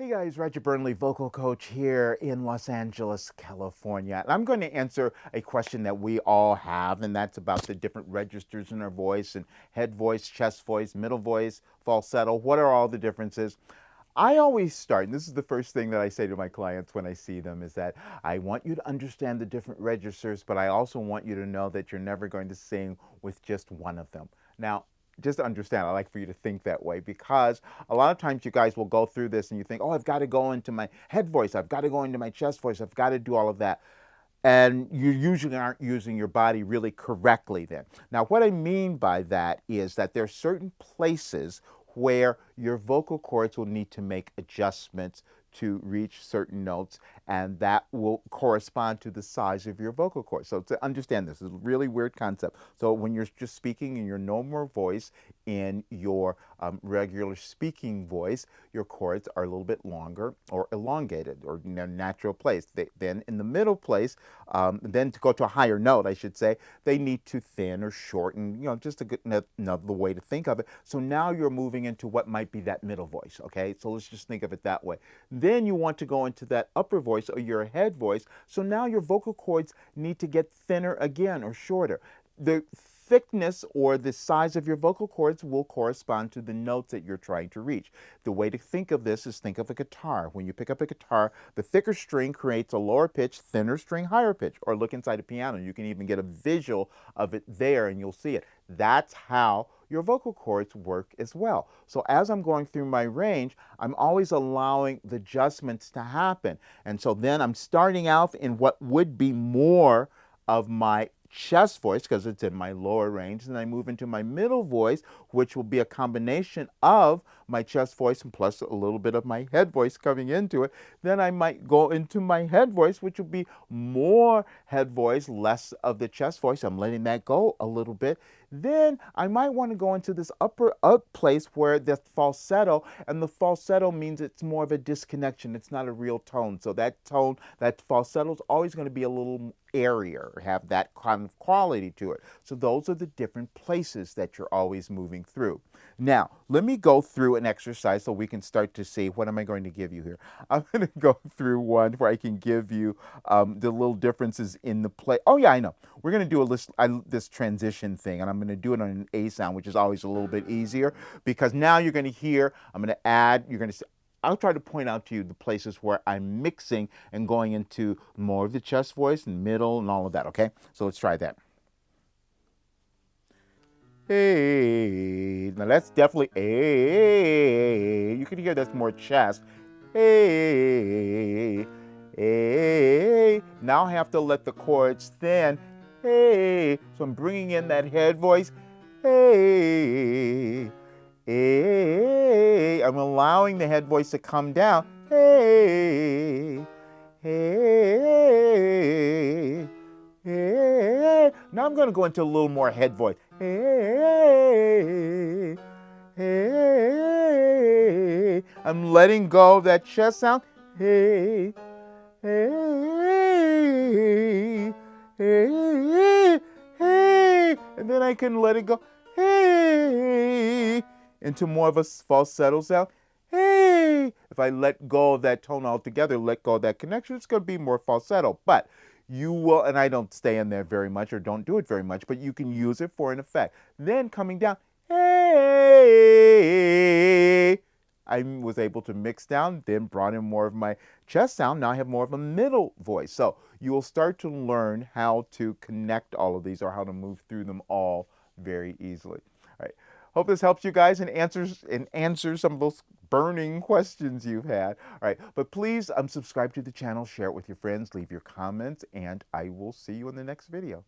Hey guys, Roger Burnley, vocal coach here in Los Angeles, California. And I'm going to answer a question that we all have, and that's about the different registers in our voice and head voice, chest voice, middle voice, falsetto. What are all the differences? I always start, and this is the first thing that I say to my clients when I see them, is that I want you to understand the different registers, but I also want you to know that you're never going to sing with just one of them. Now, just understand, I like for you to think that way because a lot of times you guys will go through this and you think, oh, I've got to go into my head voice, I've got to go into my chest voice, I've got to do all of that. And you usually aren't using your body really correctly then. Now, what I mean by that is that there are certain places where your vocal cords will need to make adjustments to reach certain notes, and that will correspond to the size of your vocal cords. So to understand this is a really weird concept. So when you're just speaking in your normal voice, in your regular speaking voice, your cords are a little bit longer or elongated or in their natural place. Then in the middle place, then to go to a higher note, I should say, they need to thin or shorten, just a good another way to think of it. So now you're moving into what might be that middle voice, okay? So let's just think of it that way. Then you want to go into that upper voice or your head voice. So now your vocal cords need to get thinner again or shorter. The thickness or the size of your vocal cords will correspond to the notes that you're trying to reach. The way to think of this is think of a guitar. When you pick up a guitar, the thicker string creates a lower pitch, thinner string, higher pitch. Or look inside a piano. You can even get a visual of it there and you'll see it. That's how your vocal cords work as well. So as I'm going through my range, I'm always allowing the adjustments to happen. And so then I'm starting out in what would be more of my chest voice because it's in my lower range, and I move into my middle voice, which will be a combination of my chest voice and plus a little bit of my head voice coming into it. Then I might go into my head voice, which will be more head voice, less of the chest voice. I'm letting that go a little bit. Then I might want to go into this upper up place where the falsetto, and the falsetto means it's more of a disconnection. It's not a real tone. So that tone, that falsetto is always going to be a little airier, have that kind of quality to it. So those are the different places that you're always moving through. Now, let me go through an exercise so we can start to see what am I going to give you here. I'm going to go through one where I can give you the little differences in the play. Oh yeah, I know. We're going to do this transition thing, and I'm going to do it on an A sound, which is always a little bit easier because now you're going to hear, I'm going to add, you're going to see, I'll try to point out to you the places where I'm mixing and going into more of the chest voice and middle and all of that, okay? So let's try that. Hey, now that's definitely A. You can hear that's more chest. Hey, hey. Now I have to let the chords thin. Hey, so I'm bringing in that head voice. Hey, hey. I'm allowing the head voice to come down. Hey, hey, hey. Now I'm going to go into a little more head voice. Hey, hey. I'm letting go of that chest sound. Hey, hey, hey, hey. And then I can let it go. Hey, into more of a falsetto sound. Hey, if I let go of that tone altogether, let go of that connection, it's going to be more falsetto. But you will, and I don't stay in there very much or don't do it very much, but you can use it for an effect. Then coming down, hey, I was able to mix down, then brought in more of my chest sound. Now I have more of a middle voice. So you will start to learn how to connect all of these or how to move through them all very easily. All right. Hope this helps you guys and answers some of those burning questions you've had. All right, but please subscribe to the channel, share it with your friends, leave your comments, and I will see you in the next video.